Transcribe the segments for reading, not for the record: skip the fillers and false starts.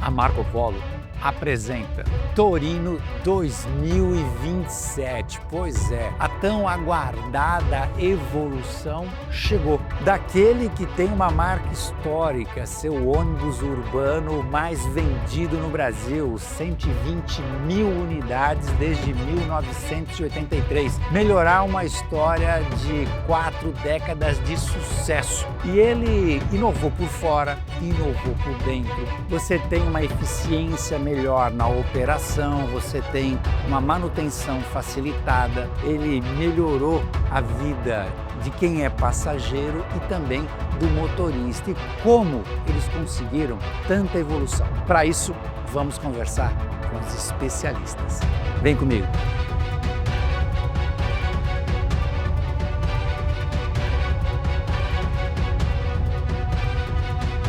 A Marco Polo apresenta Torino 2027. Pois é, a tão aguardada evolução chegou. Daquele que tem uma marca histórica, seu ônibus urbano mais vendido no Brasil, 120 mil unidades desde 1983. Melhorar uma história de 4 décadas de sucesso. E ele inovou por fora, inovou por dentro. Você tem uma eficiência melhor na operação, você tem uma manutenção facilitada, ele melhorou a vida de quem é passageiro e também do motorista. E como eles conseguiram tanta evolução? Para isso, vamos conversar com os especialistas. Vem comigo!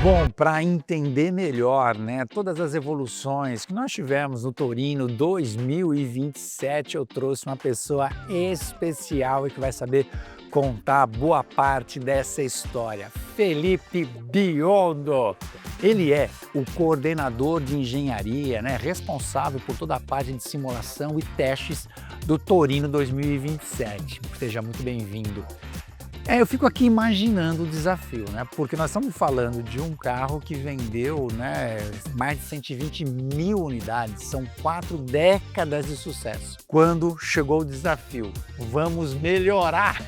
Bom, para entender melhor, todas as evoluções que nós tivemos no Torino 2027, eu trouxe uma pessoa especial e que vai saber contar boa parte dessa história. Felipe Biondo. Ele é o coordenador de engenharia, responsável por toda a parte de simulação e testes do Torino 2027. Seja muito bem-vindo. Eu fico aqui imaginando o desafio, porque nós estamos falando de um carro que vendeu mais de 120 mil unidades, são 4 décadas de sucesso. Quando chegou o desafio, vamos melhorar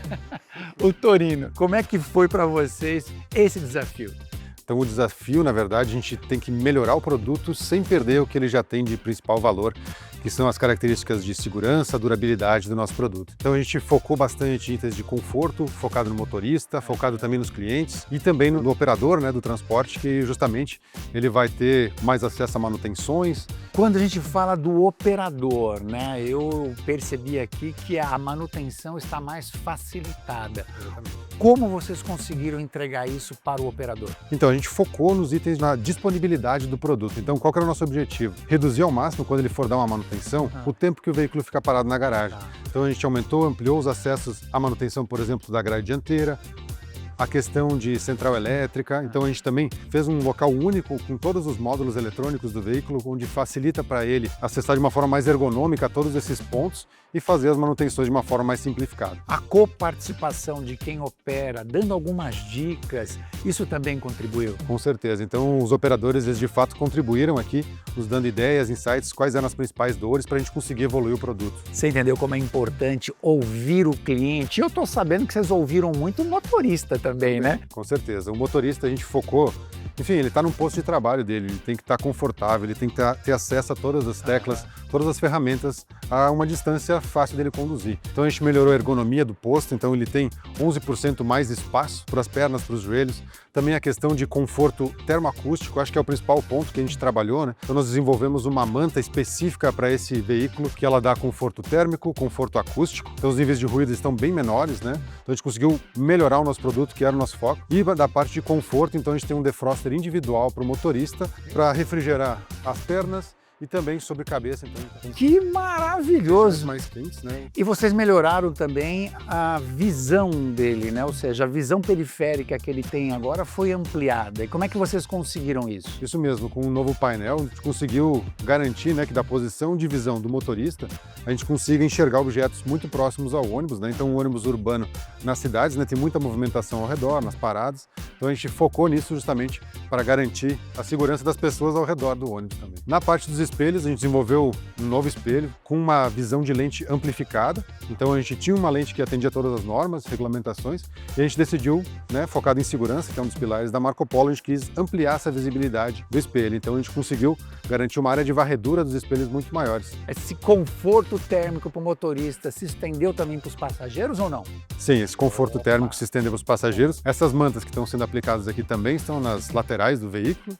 o Torino. Como é que foi para vocês esse desafio? Então o desafio, na verdade, a gente tem que melhorar o produto sem perder o que ele já tem de principal valor, que são as características de segurança, durabilidade do nosso produto. Então a gente focou bastante em itens de conforto, focado no motorista, focado também nos clientes e também no operador do transporte, que justamente ele vai ter mais acesso a manutenções. Quando a gente fala do operador, eu percebi aqui que a manutenção está mais facilitada. Como vocês conseguiram entregar isso para o operador? Então a gente focou nos itens na disponibilidade do produto. Então qual que era o nosso objetivo? Reduzir ao máximo, quando ele for dar uma manutenção, o tempo que o veículo fica parado na garagem. Então a gente aumentou, ampliou os acessos à manutenção, por exemplo, da grade dianteira, a questão de central elétrica. Então a gente também fez um local único com todos os módulos eletrônicos do veículo, onde facilita para ele acessar de uma forma mais ergonômica todos esses pontos e fazer as manutenções de uma forma mais simplificada. A coparticipação de quem opera, dando algumas dicas, isso também contribuiu? Com certeza. Então os operadores, eles de fato contribuíram aqui, nos dando ideias, insights, quais eram as principais dores para a gente conseguir evoluir o produto. Você entendeu como é importante ouvir o cliente? Eu estou sabendo que vocês ouviram muito o motorista também, Com certeza. O motorista a gente focou, enfim, ele está num posto de trabalho dele, ele tem que estar confortável, ele tem que ter acesso a todas as teclas, todas as ferramentas a uma distância fácil dele conduzir. Então a gente melhorou a ergonomia do posto, então ele tem 11% mais espaço para as pernas, para os joelhos. Também a questão de conforto termoacústico, acho que é o principal ponto que a gente trabalhou, Então nós desenvolvemos uma manta específica para esse veículo, que ela dá conforto térmico, conforto acústico. Então os níveis de ruído estão bem menores, Então a gente conseguiu melhorar o nosso produto, que era o nosso foco. E da parte de conforto, então a gente tem um defroster individual para o motorista, para refrigerar as pernas e também sobre cabeça. Então, que maravilhoso! Mais quentes, E vocês melhoraram também a visão dele, Ou seja, a visão periférica que ele tem agora foi ampliada. E como é que vocês conseguiram isso? Isso mesmo, com um novo painel, a gente conseguiu garantir que da posição de visão do motorista, a gente consiga enxergar objetos muito próximos ao ônibus, Então o ônibus urbano nas cidades, tem muita movimentação ao redor, nas paradas. Então a gente focou nisso justamente para garantir a segurança das pessoas ao redor do ônibus também. Na parte dos espelhos, a gente desenvolveu um novo espelho com uma visão de lente amplificada. Então a gente tinha uma lente que atendia todas as normas, regulamentações, e a gente decidiu, focado em segurança, que é um dos pilares da Marco Polo, a gente quis ampliar essa visibilidade do espelho. Então a gente conseguiu garantir uma área de varredura dos espelhos muito maiores. Esse conforto térmico para o motorista se estendeu também para os passageiros ou não? Sim, esse conforto térmico se estendeu para os passageiros. Essas mantas que estão sendo aplicadas aqui também estão nas laterais do veículo.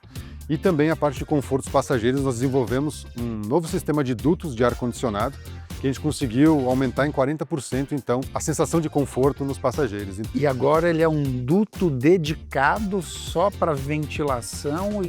E também a parte de conforto dos passageiros, nós desenvolvemos um novo sistema de dutos de ar-condicionado que a gente conseguiu aumentar em 40%, então, a sensação de conforto nos passageiros. E agora ele é um duto dedicado só para ventilação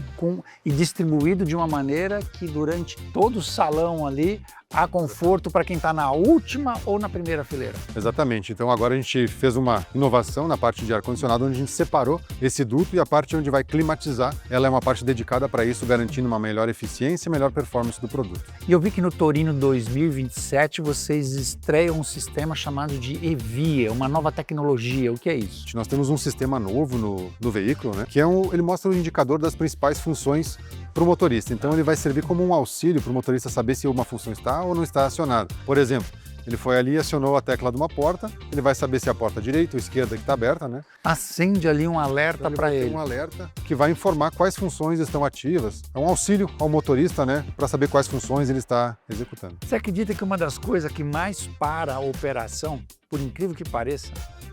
e distribuído de uma maneira que durante todo o salão ali há conforto para quem está na última ou na primeira fileira. Exatamente. Então agora a gente fez uma inovação na parte de ar-condicionado, onde a gente separou esse duto e a parte onde vai climatizar, ela é uma parte dedicada para isso, garantindo uma melhor eficiência e melhor performance do produto. E eu vi que no Torino 2027 vocês estreiam um sistema chamado de eVia, uma nova tecnologia. O que é isso? Nós temos um sistema novo no veículo, né, que ele mostra o indicador das principais funções para o motorista. Então ele vai servir como um auxílio para o motorista saber se uma função está ou não está acionada. Por exemplo, ele foi ali e acionou a tecla de uma porta, ele vai saber se é a porta direita ou esquerda que está aberta, né? Acende ali um alerta para ele. Um alerta que vai informar quais funções estão ativas. É um auxílio ao motorista, né, para saber quais funções ele está executando. Você acredita que uma das coisas que mais para a operação, por incrível que pareça,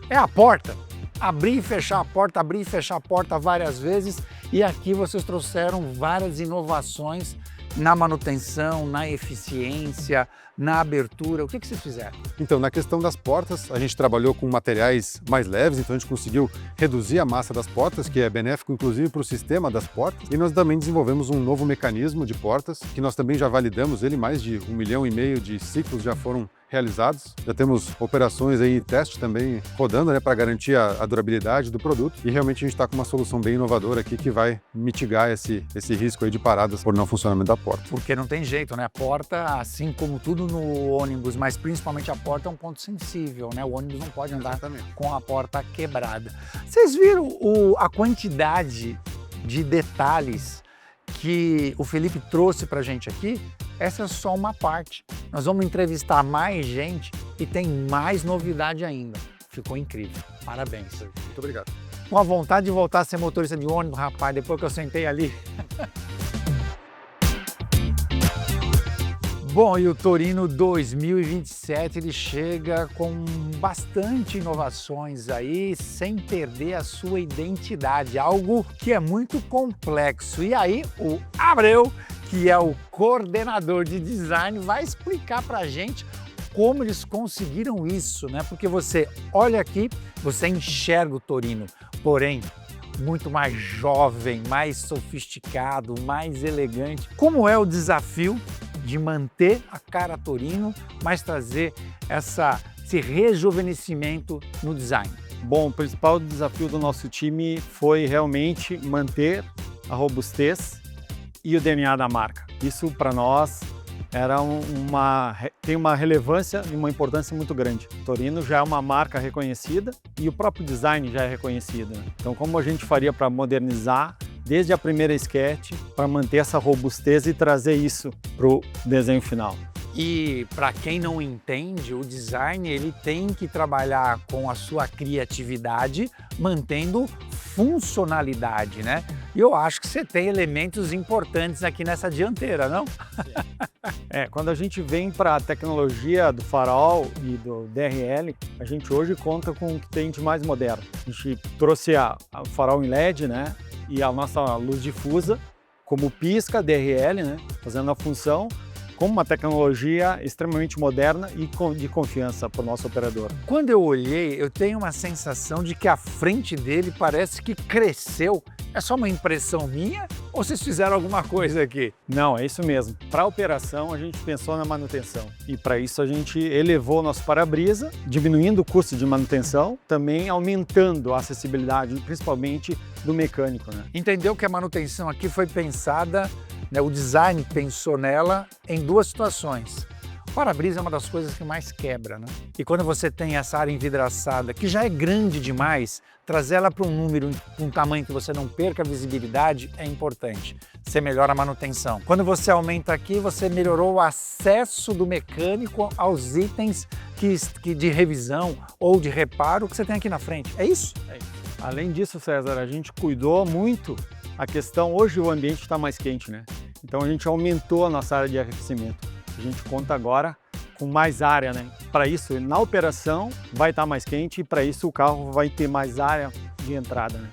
é a porta? Abrir e fechar a porta, abrir e fechar a porta várias vezes, e aqui vocês trouxeram várias inovações na manutenção, na eficiência, na abertura. O que vocês fizeram? Então, na questão das portas, a gente trabalhou com materiais mais leves, então a gente conseguiu reduzir a massa das portas, que é benéfico inclusive para o sistema das portas. E nós também desenvolvemos um novo mecanismo de portas, que nós também já validamos ele, mais de 1,5 milhão de ciclos já foram realizados. Já temos operações aí, teste também rodando, né, para garantir a durabilidade do produto. E realmente a gente está com uma solução bem inovadora aqui que vai mitigar esse risco aí de paradas por não funcionamento da porta. Porque não tem jeito, né? A porta, assim como tudo no ônibus, mas principalmente a porta é um ponto sensível, né? O ônibus não pode andar com a porta quebrada. Vocês viram a quantidade de detalhes que o Felipe trouxe para a gente aqui? Essa é só uma parte. Nós vamos entrevistar mais gente e tem mais novidade ainda. Ficou incrível. Parabéns. Muito obrigado. Com a vontade de voltar a ser motorista de ônibus, rapaz, depois que eu sentei ali. Bom, e o Torino 2027 ele chega com bastante inovações aí, sem perder a sua identidade, algo que é muito complexo. E aí o Abreu, que é o coordenador de design, vai explicar pra gente como eles conseguiram isso, né? Porque você olha aqui, você enxerga o Torino, porém muito mais jovem, mais sofisticado, mais elegante. Como é o desafio de manter a cara Torino, mas trazer esse rejuvenescimento no design? Bom, o principal desafio do nosso time foi realmente manter a robustez e o DNA da marca. Isso para nós tem uma relevância e uma importância muito grande. Torino já é uma marca reconhecida e o próprio design já é reconhecido, né? Então, como a gente faria para modernizar desde a primeira sketch, para manter essa robustez e trazer isso para o desenho final? E para quem não entende, o design ele tem que trabalhar com a sua criatividade, mantendo funcionalidade, né? E eu acho que você tem elementos importantes aqui nessa dianteira, não? Quando a gente vem para a tecnologia do farol e do DRL, a gente hoje conta com o que tem de mais moderno. A gente trouxe o farol em LED, né? E a nossa luz difusa, como pisca, DRL, né? Fazendo a função com uma tecnologia extremamente moderna e de confiança para o nosso operador. Quando eu olhei, eu tenho uma sensação de que a frente dele parece que cresceu. É só uma impressão minha ou vocês fizeram alguma coisa aqui? Não, é isso mesmo. Para a operação, a gente pensou na manutenção. E para isso a gente elevou o nosso para-brisa, diminuindo o custo de manutenção, também aumentando a acessibilidade, principalmente do mecânico, né? Entendeu que a manutenção aqui foi pensada, né, o design pensou nela em duas situações. O para-brisa é uma das coisas que mais quebra, né? E quando você tem essa área envidraçada, que já é grande demais, trazer ela para um número, para um tamanho que você não perca a visibilidade é importante. Você melhora a manutenção. Quando você aumenta aqui, você melhorou o acesso do mecânico aos itens de revisão ou de reparo que você tem aqui na frente. É isso? É isso. Além disso, César, a gente cuidou muito a questão, hoje o ambiente está mais quente, né? Então a gente aumentou a nossa área de aquecimento. A gente conta agora com mais área, né? Para isso, na operação vai estar mais quente e para isso o carro vai ter mais área de entrada, né?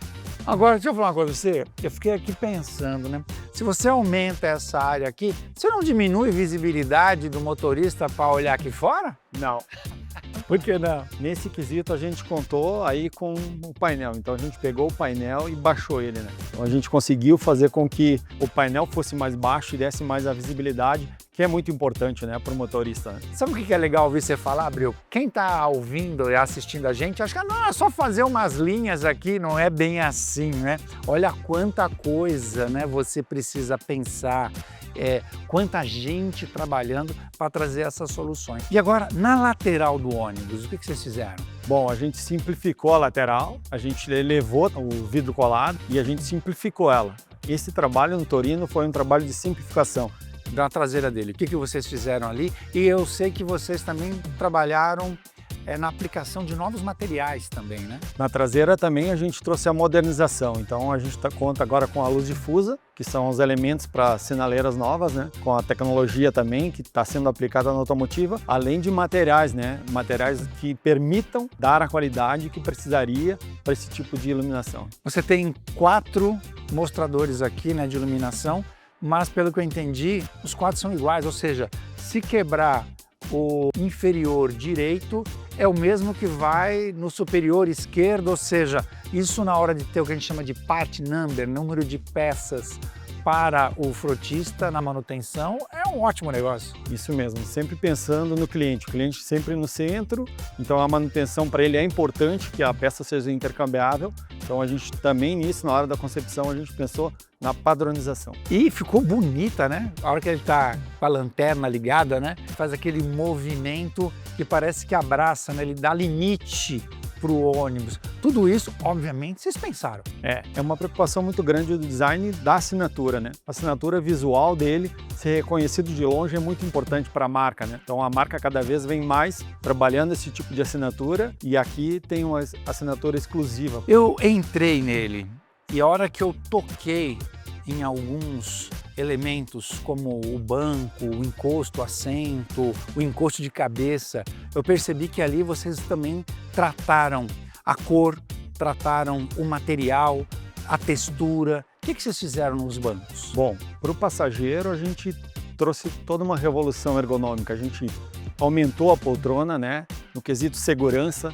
Agora, deixa eu falar uma coisa pra você. Eu fiquei aqui pensando, né? Se você aumenta essa área aqui, você não diminui a visibilidade do motorista para olhar aqui fora? Não. Por que não? Nesse quesito a gente contou aí com o painel. Então a gente pegou o painel e baixou ele, né? Então a gente conseguiu fazer com que o painel fosse mais baixo e desse mais a visibilidade, que que é muito importante, né, para o motorista. Né? Sabe o que é legal ouvir você falar, Abreu? Quem está ouvindo e assistindo a gente, acha que não, é só fazer umas linhas aqui, não é bem assim, né? Olha quanta coisa, né, você precisa pensar, quanta gente trabalhando para trazer essas soluções. E agora, na lateral do ônibus, o que vocês fizeram? Bom, a gente simplificou a lateral, a gente elevou o vidro colado e a gente simplificou ela. Esse trabalho no Torino foi um trabalho de simplificação. Da traseira dele, o que vocês fizeram ali? E eu sei que vocês também trabalharam na aplicação de novos materiais também, né? Na traseira também a gente trouxe a modernização, então a gente conta agora com a luz difusa, que são os elementos para sinaleiras novas, né? Com a tecnologia também que está sendo aplicada na automotiva, além de materiais, né? Materiais que permitam dar a qualidade que precisaria para esse tipo de iluminação. Você tem 4 mostradores aqui, né, de iluminação, mas pelo que eu entendi, os 4 são iguais, ou seja, se quebrar o inferior direito é o mesmo que vai no superior esquerdo, ou seja, isso na hora de ter o que a gente chama de part number, número de peças para o frotista na manutenção, é um ótimo negócio. Isso mesmo, sempre pensando no cliente, o cliente sempre no centro, então a manutenção para ele é importante que a peça seja intercambiável, então a gente também nisso, na hora da concepção, a gente pensou na padronização. E ficou bonita, né? A hora que ele está com a lanterna ligada, né? Faz aquele movimento que parece que abraça, né? Ele dá limite para o ônibus. Tudo isso, obviamente, vocês pensaram. É uma preocupação muito grande do design da assinatura, né? A assinatura visual dele, ser reconhecido de longe é muito importante para a marca, né? Então a marca cada vez vem mais trabalhando esse tipo de assinatura e aqui tem uma assinatura exclusiva. Eu entrei nele e a hora que eu toquei em alguns elementos como o banco, o encosto, o assento, o encosto de cabeça, eu percebi que ali vocês também trataram a cor, trataram o material, a textura. O que vocês fizeram nos bancos? Bom, para o passageiro a gente trouxe toda uma revolução ergonômica. A gente aumentou a poltrona, né, no quesito segurança.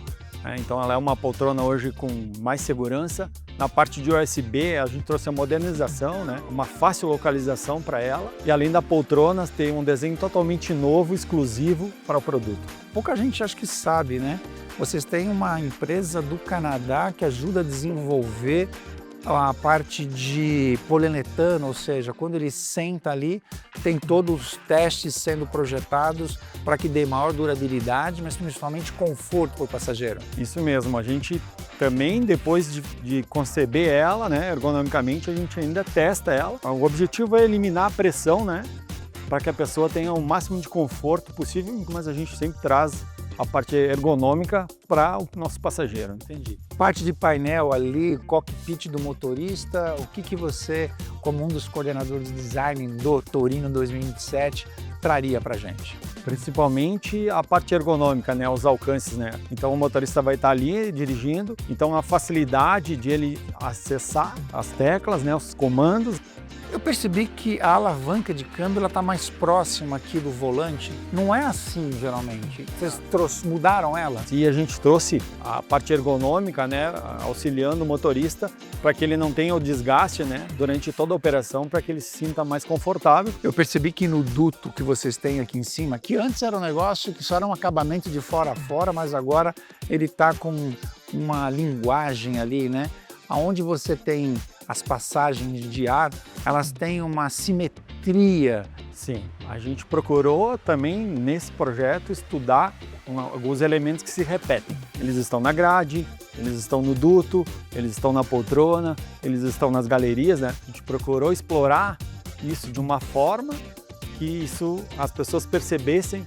Então ela é uma poltrona hoje com mais segurança. Na parte de USB a gente trouxe a modernização, né? Uma fácil localização para ela. E além da poltrona tem um desenho totalmente novo, exclusivo para o produto. Pouca gente acho que sabe, né? Vocês têm uma empresa do Canadá que ajuda a desenvolver a parte de poliuretano, ou seja, quando ele senta ali, tem todos os testes sendo projetados para que dê maior durabilidade, mas principalmente conforto para o passageiro. Isso mesmo, a gente também, depois de conceber ela, né, ergonomicamente, a gente ainda testa ela. O objetivo é eliminar a pressão, né, para que a pessoa tenha o máximo de conforto possível, mas a gente sempre traz a parte ergonômica para o nosso passageiro. Entendi. Parte de painel ali, cockpit do motorista, o que você, como um dos coordenadores de design do Torino 2027, traria para a gente? Principalmente a parte ergonômica, né, os alcances, né? Então o motorista vai estar ali dirigindo, então a facilidade de ele acessar as teclas, né, os comandos. Eu percebi que a alavanca de câmbio está mais próxima aqui do volante. Não é assim, geralmente. Vocês mudaram ela? E a gente trouxe a parte ergonômica, né, auxiliando o motorista para que ele não tenha o desgaste, né, durante toda a operação, para que ele se sinta mais confortável. Eu percebi que no duto que vocês têm aqui em cima, que antes era um negócio que só era um acabamento de fora a fora, mas agora ele está com uma linguagem ali, né? Onde você tem as passagens de ar, elas têm uma simetria. Sim, a gente procurou também nesse projeto estudar alguns elementos que se repetem. Eles estão na grade, eles estão no duto, eles estão na poltrona, eles estão nas galerias, né? A gente procurou explorar isso de uma forma que as pessoas percebessem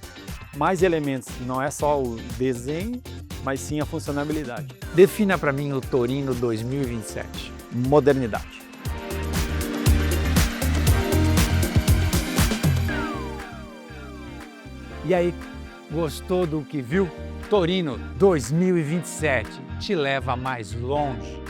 mais elementos. Não é só o desenho, mas sim a funcionalidade. Defina para mim o Torino 2027. Modernidade. E aí, gostou do que viu? Torino 2027 te leva mais longe.